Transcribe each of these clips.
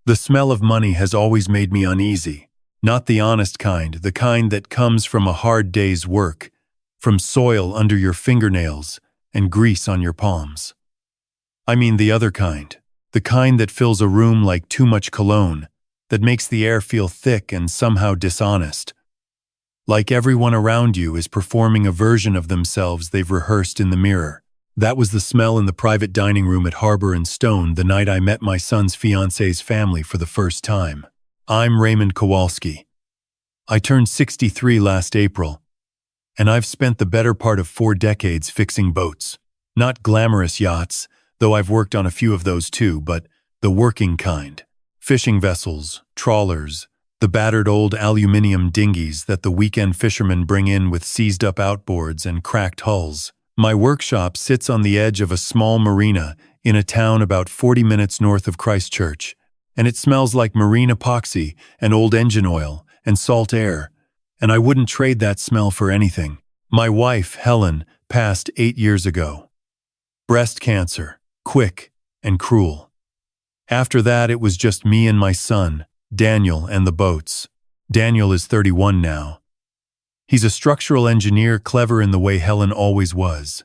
The smell of money has always made me uneasy. Not the honest kind, the kind that comes from a hard day's work, from soil under your fingernails and grease on your palms. I mean the other kind, the kind that fills a room like too much cologne, that makes the air feel thick and somehow dishonest. Like everyone around you is performing a version of themselves they've rehearsed in the mirror. That was the smell in the private dining room at Harbour and Stone the night I met my son's fiancée's family for the first time. I'm Raymond Kowalski. I turned 63 last April, and I've spent the better part of 4 decades fixing boats. Not glamorous yachts, though I've worked on a few of those too, but the working kind. Fishing vessels, trawlers, the battered old aluminium dinghies that the weekend fishermen bring in with seized-up outboards and cracked hulls. My workshop sits on the edge of a small marina in a town about 40 minutes north of Christchurch, and it smells like marine epoxy and old engine oil and salt air, and I wouldn't trade that smell for anything. My wife, Helen, passed 8 years ago. Breast cancer, quick and cruel. After that, it was just me and my son, Daniel, and the boats. Daniel is 31 now. He's a structural engineer, clever in the way Helen always was.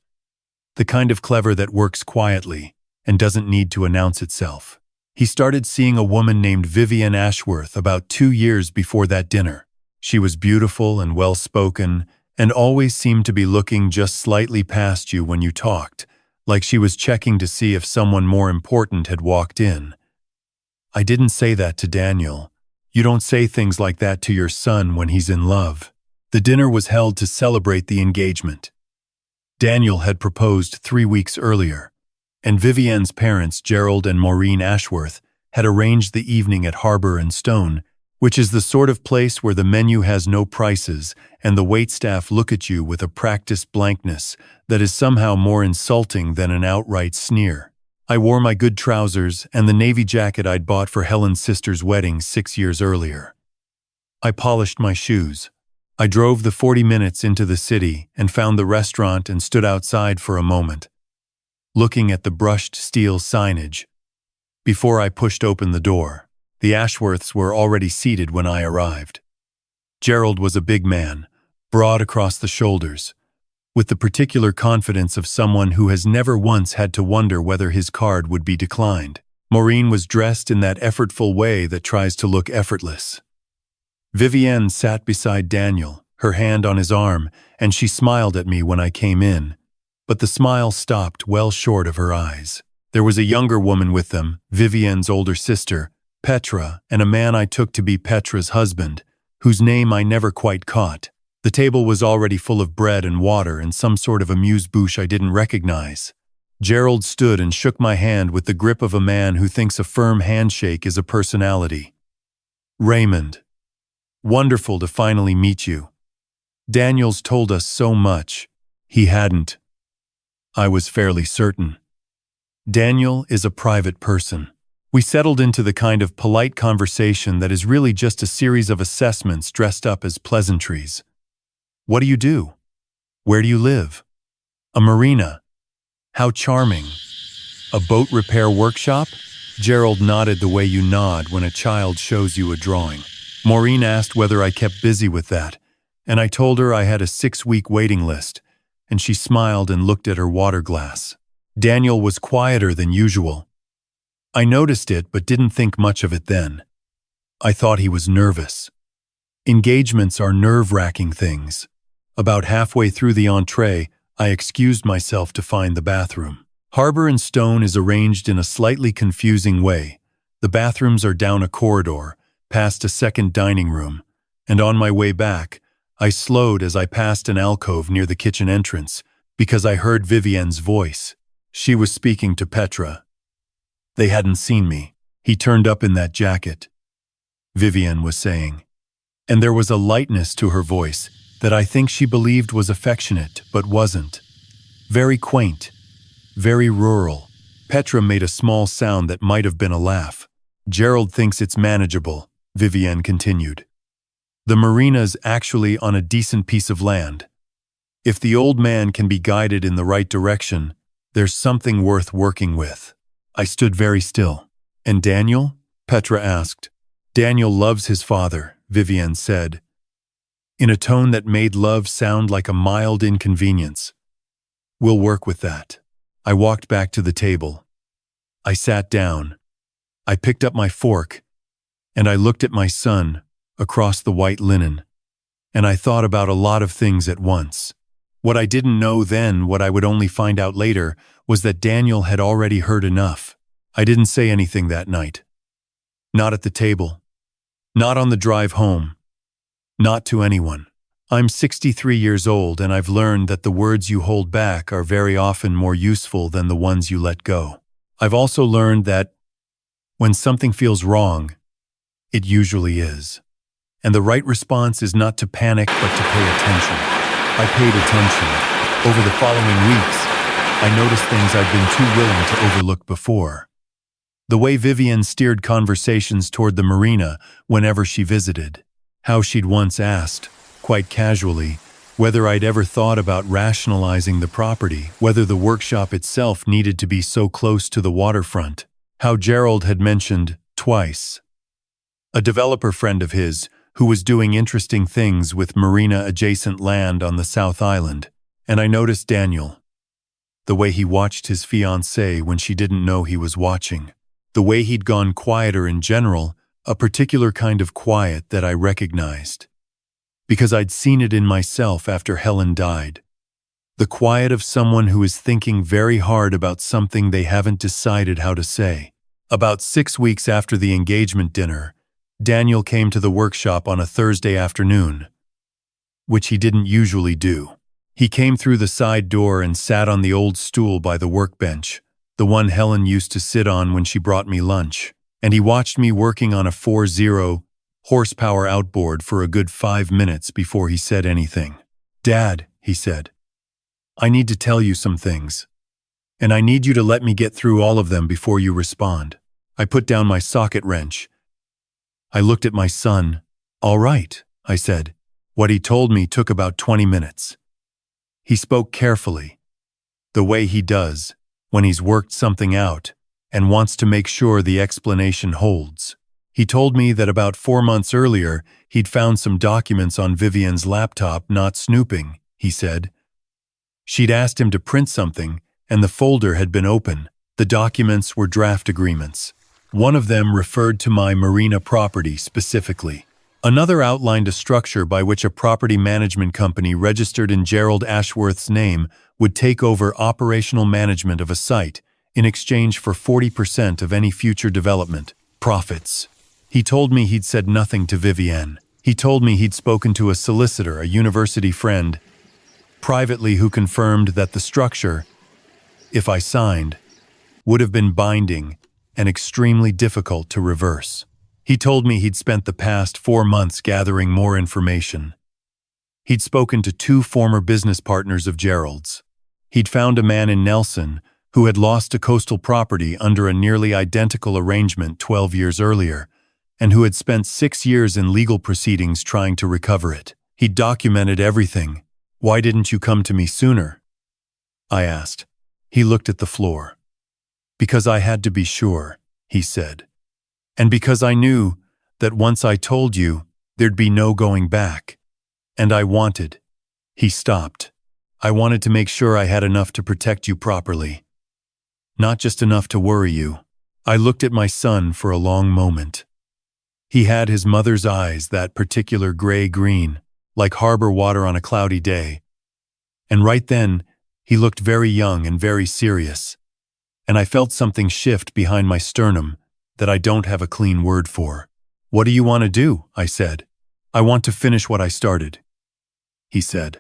The kind of clever that works quietly and doesn't need to announce itself. He started seeing a woman named Vivienne Ashworth about 2 years before that dinner. She was beautiful and well-spoken and always seemed to be looking just slightly past you when you talked, like she was checking to see if someone more important had walked in. I didn't say that to Daniel. You don't say things like that to your son when he's in love. The dinner was held to celebrate the engagement. Daniel had proposed 3 weeks earlier, and Vivienne's parents, Gerald and Maureen Ashworth, had arranged the evening at Harbour and Stone, which is the sort of place where the menu has no prices and the waitstaff look at you with a practiced blankness that is somehow more insulting than an outright sneer. I wore my good trousers and the navy jacket I'd bought for Helen's sister's wedding 6 years earlier. I polished my shoes. I drove the 40 minutes into the city and found the restaurant and stood outside for a moment, looking at the brushed steel signage. Before I pushed open the door, the Ashworths were already seated when I arrived. Gerald was a big man, broad across the shoulders, with the particular confidence of someone who has never once had to wonder whether his card would be declined. Maureen was dressed in that effortful way that tries to look effortless. Vivienne sat beside Daniel, her hand on his arm, and she smiled at me when I came in, but the smile stopped well short of her eyes. There was a younger woman with them, Vivienne's older sister, Petra, and a man I took to be Petra's husband, whose name I never quite caught. The table was already full of bread and water and some sort of amuse-bouche I didn't recognize. Gerald stood and shook my hand with the grip of a man who thinks a firm handshake is a personality. Raymond. Wonderful to finally meet you. Daniel's told us so much. He hadn't. I was fairly certain. Daniel is a private person. We settled into the kind of polite conversation that is really just a series of assessments dressed up as pleasantries. What do you do? Where do you live? A marina. How charming. A boat repair workshop? Gerald nodded the way you nod when a child shows you a drawing. Maureen asked whether I kept busy with that, and I told her I had a 6-week waiting list, and she smiled and looked at her water glass. Daniel was quieter than usual. I noticed it but didn't think much of it then. I thought he was nervous. Engagements are nerve-wracking things. About halfway through the entree, I excused myself to find the bathroom. Harbour and Stone is arranged in a slightly confusing way. The bathrooms are down a corridor, past a second dining room, and on my way back, I slowed as I passed an alcove near the kitchen entrance because I heard Vivienne's voice. She was speaking to Petra. They hadn't seen me. He turned up in that jacket, Vivienne was saying. And there was a lightness to her voice that I think she believed was affectionate but wasn't. Very quaint, very rural. Petra made a small sound that might have been a laugh. Gerald thinks it's manageable, Vivienne continued. The marina's actually on a decent piece of land. If the old man can be guided in the right direction, there's something worth working with. I stood very still. And Daniel? Petra asked. Daniel loves his father, Vivienne said, in a tone that made love sound like a mild inconvenience. We'll work with that. I walked back to the table. I sat down. I picked up my fork, and I looked at my son across the white linen, and I thought about a lot of things at once. What I didn't know then, what I would only find out later, was that Daniel had already heard enough. I didn't say anything that night. Not at the table. Not on the drive home. Not to anyone. I'm 63 years old, and I've learned that the words you hold back are very often more useful than the ones you let go. I've also learned that when something feels wrong, it usually is. And the right response is not to panic, but to pay attention. I paid attention. Over the following weeks, I noticed things I'd been too willing to overlook before. The way Vivienne steered conversations toward the marina whenever she visited. How she'd once asked, quite casually, whether I'd ever thought about rationalizing the property, whether the workshop itself needed to be so close to the waterfront. How Gerald had mentioned, twice, a developer friend of his who was doing interesting things with marina-adjacent land on the South Island. And I noticed Daniel. The way he watched his fiancée when she didn't know he was watching. The way he'd gone quieter in general, a particular kind of quiet that I recognized. Because I'd seen it in myself after Helen died. The quiet of someone who is thinking very hard about something they haven't decided how to say. About 6 weeks after the engagement dinner, Daniel came to the workshop on a Thursday afternoon, which he didn't usually do. He came through the side door and sat on the old stool by the workbench, the one Helen used to sit on when she brought me lunch, and he watched me working on a 40 horsepower outboard for a good 5 minutes before he said anything. "Dad," he said, "I need to tell you some things, and I need you to let me get through all of them before you respond." I put down my socket wrench. I looked at my son. "All right," I said. What he told me took about 20 minutes. He spoke carefully, the way he does when he's worked something out and wants to make sure the explanation holds. He told me that about 4 months earlier, he'd found some documents on Vivienne's laptop, not snooping, he said. She'd asked him to print something, and the folder had been open. The documents were draft agreements. One of them referred to my marina property specifically. Another outlined a structure by which a property management company registered in Gerald Ashworth's name would take over operational management of a site in exchange for 40% of any future development profits. He told me he'd said nothing to Vivienne. He told me he'd spoken to a solicitor, a university friend, privately, who confirmed that the structure, if I signed, would have been binding and extremely difficult to reverse. He told me he'd spent the past 4 months gathering more information. He'd spoken to 2 former business partners of Gerald's. He'd found a man in Nelson who had lost a coastal property under a nearly identical arrangement 12 years earlier, and who had spent 6 years in legal proceedings trying to recover it. He'd documented everything. "Why didn't you come to me sooner?" I asked. He looked at the floor. "Because I had to be sure," he said. "And because I knew that once I told you, there'd be no going back. And I wanted." He stopped. "I wanted to make sure I had enough to protect you properly. Not just enough to worry you." I looked at my son for a long moment. He had his mother's eyes, that particular gray-green, like harbor water on a cloudy day. And right then, he looked very young and very serious. And I felt something shift behind my sternum that I don't have a clean word for. "What do you want to do?" I said. "I want to finish what I started," he said.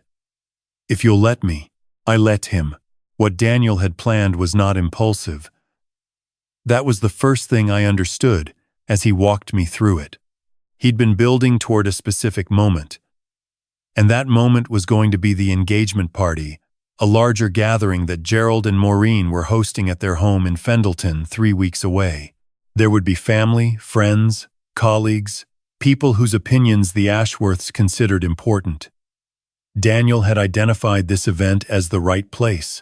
"If you'll let me." I let him. What Daniel had planned was not impulsive. That was the first thing I understood as he walked me through it. He'd been building toward a specific moment. And that moment was going to be the engagement party, a larger gathering that Gerald and Maureen were hosting at their home in Fendleton 3 weeks away. There would be family, friends, colleagues, people whose opinions the Ashworths considered important. Daniel had identified this event as the right place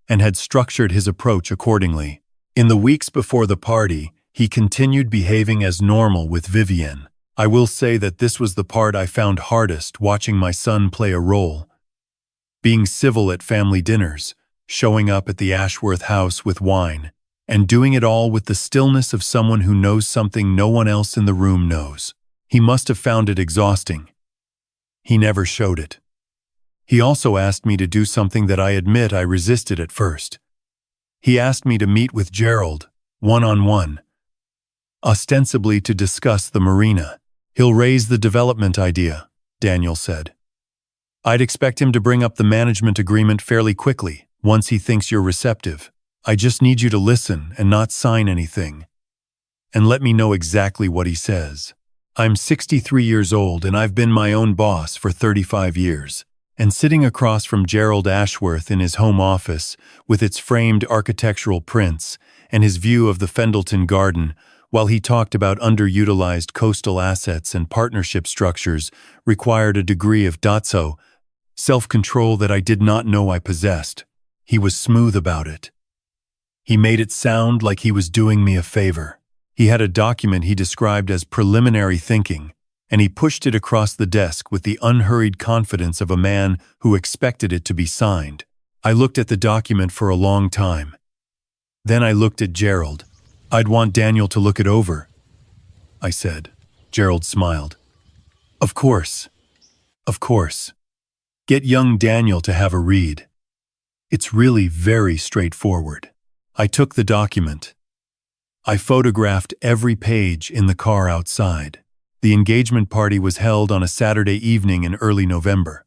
and had structured his approach accordingly. In the weeks before the party, He continued behaving as normal with Vivienne. I will say that this was the part I found hardest, watching my son play a role. Being civil at family dinners, showing up at the Ashworth house with wine, and doing it all with the stillness of someone who knows something no one else in the room knows. He must have found it exhausting. He never showed it. He also asked me to do something that I admit I resisted at first. He asked me to meet with Gerald, one-on-one, ostensibly to discuss the marina. He'll raise the development idea, Daniel said. I'd expect him to bring up the management agreement fairly quickly, once he thinks you're receptive. I just need you to listen and not sign anything. And let me know exactly what he says. I'm 63 years old and I've been my own boss for 35 years. And sitting across from Gerald Ashworth in his home office, with its framed architectural prints and his view of the Fendleton garden, while he talked about underutilized coastal assets and partnership structures, required a degree of self-control that I did not know I possessed. He was smooth about it. He made it sound like he was doing me a favor. He had a document he described as preliminary thinking, and he pushed it across the desk with the unhurried confidence of a man who expected it to be signed. I looked at the document for a long time. Then I looked at Gerald. I'd want Daniel to look it over, I said. Gerald smiled. Of course. Of course. Get young Daniel to have a read. It's really very straightforward. I took the document. I photographed every page in the car outside. The engagement party was held on a Saturday evening in early November.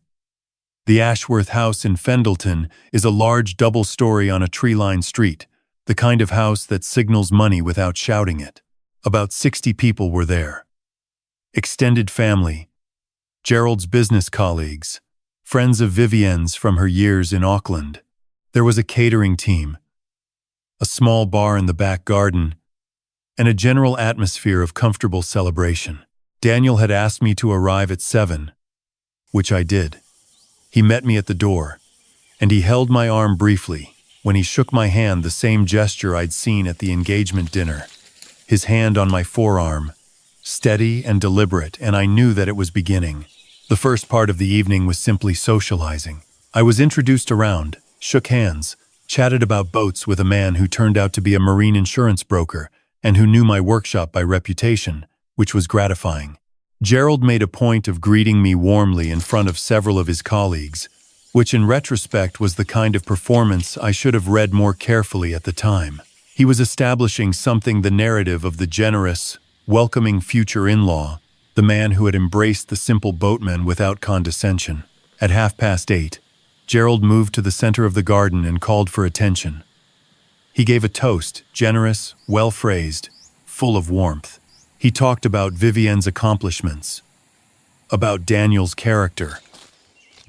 The Ashworth house in Fendleton is a large double-story on a tree-lined street, the kind of house that signals money without shouting it. About 60 people were there. Extended family, Gerald's business colleagues, friends of Vivienne's from her years in Auckland. There was a catering team, a small bar in the back garden, and a general atmosphere of comfortable celebration. Daniel had asked me to arrive at 7, which I did. He met me at the door, and he held my arm briefly. When he shook my hand, the same gesture I'd seen at the engagement dinner. His hand on my forearm, steady and deliberate, and I knew that it was beginning. The first part of the evening was simply socializing. I was introduced around, shook hands, chatted about boats with a man who turned out to be a marine insurance broker and who knew my workshop by reputation, which was gratifying. Gerald made a point of greeting me warmly in front of several of his colleagues, which in retrospect was the kind of performance I should have read more carefully at the time. He was establishing something the narrative of the generous, welcoming future in-law, the man who had embraced the simple boatman without condescension. At 8:30, Gerald moved to the center of the garden and called for attention. He gave a toast, generous, well-phrased, full of warmth. He talked about Vivienne's accomplishments, about Daniel's character,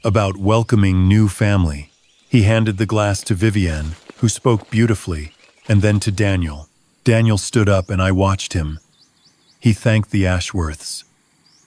about welcoming new family. He handed the glass to Vivienne, who spoke beautifully, and then to Daniel. Daniel stood up and I watched him. He thanked the Ashworths.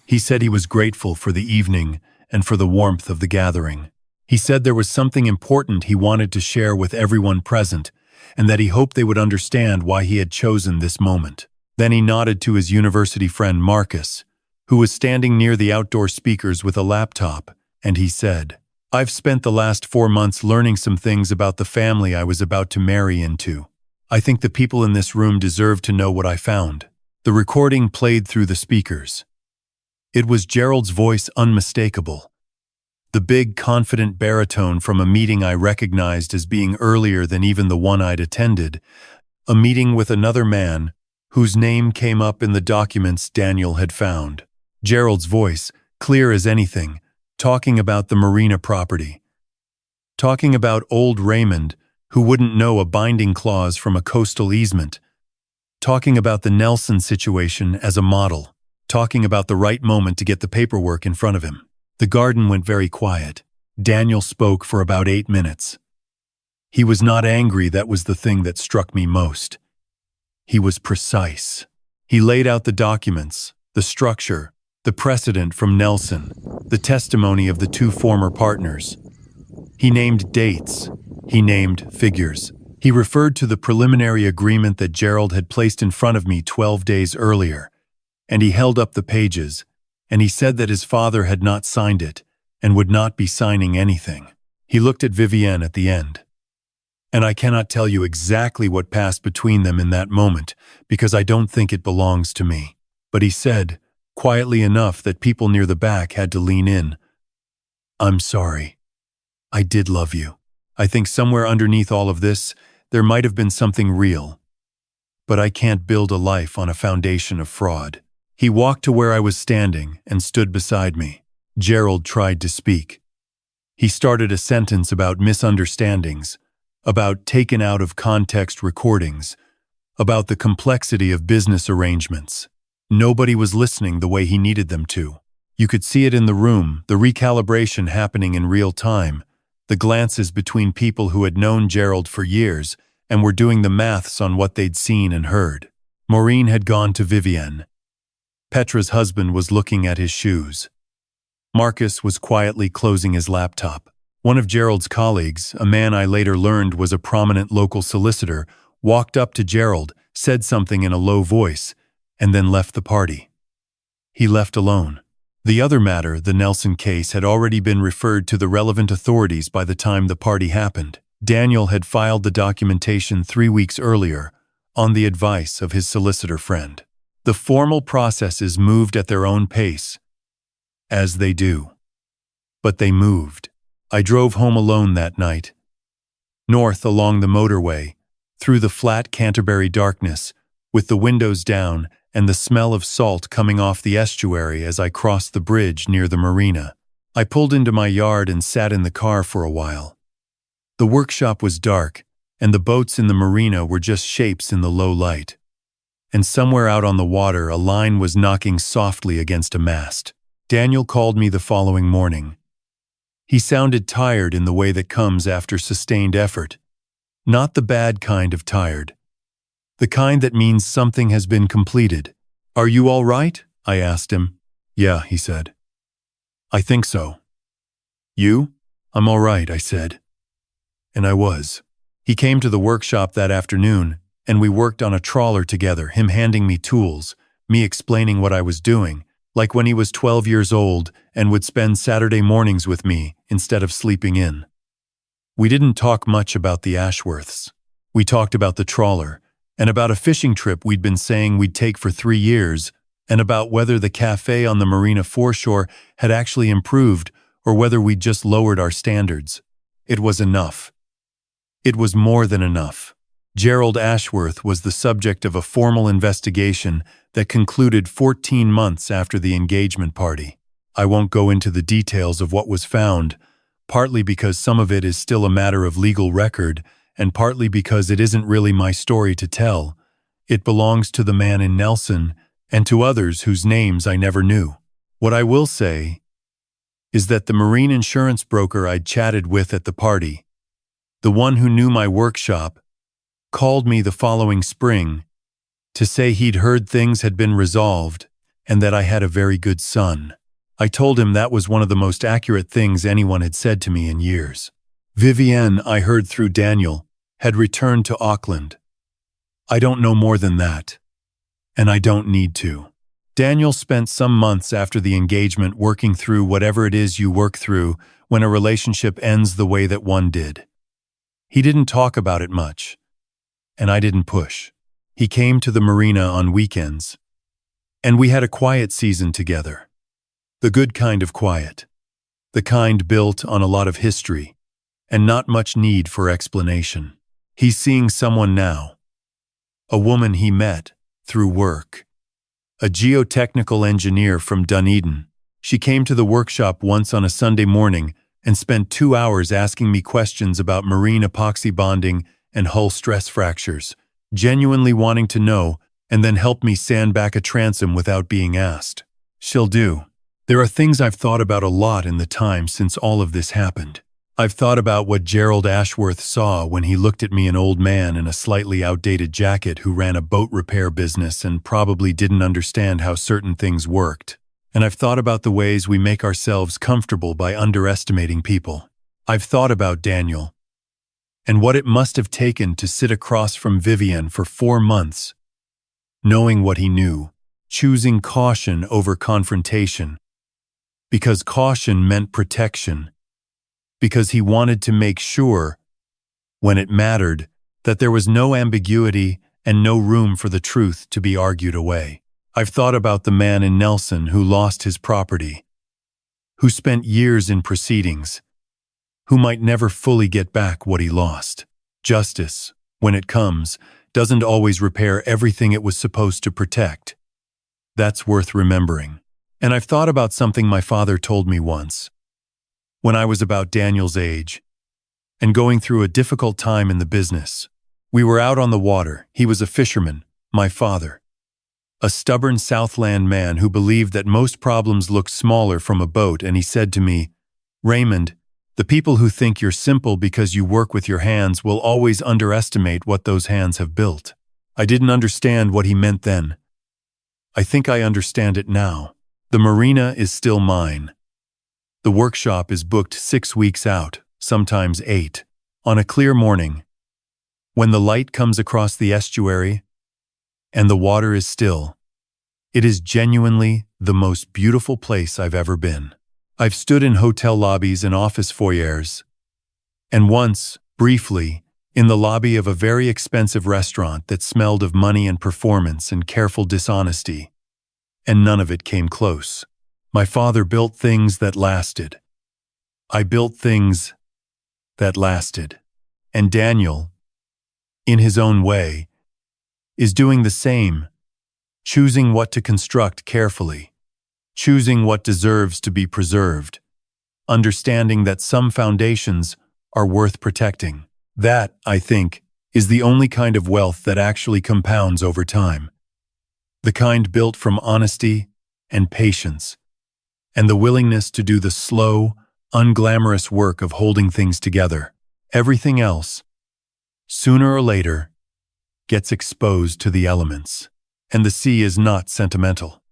He said he was grateful for the evening and for the warmth of the gathering. He said there was something important he wanted to share with everyone present, and that he hoped they would understand why he had chosen this moment. Then he nodded to his university friend Marcus, who was standing near the outdoor speakers with a laptop, and he said, "I've spent the last 4 months learning some things about the family I was about to marry into. I think the people in this room deserve to know what I found." The recording played through the speakers. It was Gerald's voice, unmistakable. The big, confident baritone from a meeting I recognized as being earlier than even the one I'd attended, a meeting with another man whose name came up in the documents Daniel had found. Gerald's voice, clear as anything, talking about the marina property. Talking about old Raymond, who wouldn't know a binding clause from a coastal easement. Talking about the Nelson situation as a model. Talking about the right moment to get the paperwork in front of him. The garden went very quiet. Daniel spoke for about 8 minutes. He was not angry, that was the thing that struck me most. He was precise. He laid out the documents, the structure, the precedent from Nelson, the testimony of the 2 former partners. He named dates. He named figures. He referred to the preliminary agreement that Gerald had placed in front of me 12 days earlier, and he held up the pages, and he said that his father had not signed it and would not be signing anything. He looked at Vivienne at the end. And I cannot tell you exactly what passed between them in that moment, because I don't think it belongs to me. But he said, quietly enough that people near the back had to lean in, "I'm sorry. I did love you. I think somewhere underneath all of this, there might have been something real. But I can't build a life on a foundation of fraud." He walked to where I was standing and stood beside me. Gerald tried to speak. He started a sentence about misunderstandings, about taken out of context recordings, about the complexity of business arrangements. Nobody was listening the way he needed them to. You could see it in the room, the recalibration happening in real time, the glances between people who had known Gerald for years and were doing the maths on what they'd seen and heard. Maureen had gone to Vivienne. Petra's husband was looking at his shoes. Marcus was quietly closing his laptop. One of Gerald's colleagues, a man I later learned was a prominent local solicitor, walked up to Gerald, said something in a low voice, and then left the party. He left alone. The other matter, the Nelson case, had already been referred to the relevant authorities by the time the party happened. Daniel had filed the documentation 3 weeks earlier, on the advice of his solicitor friend. The formal processes moved at their own pace, as they do. But they moved. I drove home alone that night. North along the motorway, through the flat Canterbury darkness, with the windows down and the smell of salt coming off the estuary as I crossed the bridge near the marina. I pulled into my yard and sat in the car for a while. The workshop was dark, and the boats in the marina were just shapes in the low light. And somewhere out on the water, a line was knocking softly against a mast. Daniel called me the following morning. He sounded tired in the way that comes after sustained effort. Not the bad kind of tired. The kind that means something has been completed. "Are you all right?" I asked him. "Yeah," he said. "I think so." "You?" "I'm all right," I said. And I was. He came to the workshop that afternoon, and we worked on a trawler together, him handing me tools, me explaining what I was doing, like when he was 12 years old and would spend Saturday mornings with me instead of sleeping in. We didn't talk much about the Ashworths. We talked about the trawler, and about a fishing trip we'd been saying we'd take for 3 years, and about whether the cafe on the marina foreshore had actually improved or whether we'd just lowered our standards. It was enough. It was more than enough. Gerald Ashworth was the subject of a formal investigation that concluded 14 months after the engagement party. I won't go into the details of what was found, partly because some of it is still a matter of legal record, and partly because it isn't really my story to tell. It belongs to the man in Nelson and to others whose names I never knew. What I will say is that the marine insurance broker I'd chatted with at the party, the one who knew my workshop, called me the following spring to say he'd heard things had been resolved and that I had a very good son. I told him that was one of the most accurate things anyone had said to me in years. Vivienne, I heard through Daniel, had returned to Auckland. I don't know more than that, and I don't need to. Daniel spent some months after the engagement working through whatever it is you work through when a relationship ends the way that one did. He didn't talk about it much, and I didn't push. He came to the marina on weekends, and we had a quiet season together. The good kind of quiet. The kind built on a lot of history, and not much need for explanation. He's seeing someone now. A woman he met through work. A geotechnical engineer from Dunedin. She came to the workshop once on a Sunday morning and spent 2 hours asking me questions about marine epoxy bonding and hull stress fractures, genuinely wanting to know, and then helped me sand back a transom without being asked. She'll do. There are things I've thought about a lot in the time since all of this happened. I've thought about what Gerald Ashworth saw when he looked at me, an old man in a slightly outdated jacket who ran a boat repair business and probably didn't understand how certain things worked. And I've thought about the ways we make ourselves comfortable by underestimating people. I've thought about Daniel. and what it must have taken to sit across from Vivienne for 4 months, knowing what he knew, choosing caution over confrontation, because caution meant protection, because he wanted to make sure, when it mattered, that there was no ambiguity and no room for the truth to be argued away. I've thought about the man in Nelson who lost his property, who spent years in proceedings, who might never fully get back what he lost. Justice, when it comes, doesn't always repair everything it was supposed to protect. That's worth remembering. And I've thought about something my father told me once, when I was about Daniel's age, and going through a difficult time in the business. We were out on the water. He was a fisherman, my father, a stubborn Southland man who believed that most problems look smaller from a boat, and he said to me, "Raymond, the people who think you're simple because you work with your hands will always underestimate what those hands have built." I didn't understand what he meant then. I think I understand it now. The marina is still mine. The workshop is booked 6 weeks out, sometimes 8. On a clear morning, when the light comes across the estuary and the water is still, it is genuinely the most beautiful place I've ever been. I've stood in hotel lobbies and office foyers, and once, briefly, in the lobby of a very expensive restaurant that smelled of money and performance and careful dishonesty, and none of it came close. My father built things that lasted. I built things that lasted. And Daniel, in his own way, is doing the same, choosing what to construct carefully, choosing what deserves to be preserved, understanding that some foundations are worth protecting. That, I think, is the only kind of wealth that actually compounds over time. The kind built from honesty and patience, and the willingness to do the slow, unglamorous work of holding things together. Everything else, sooner or later, gets exposed to the elements. And the sea is not sentimental.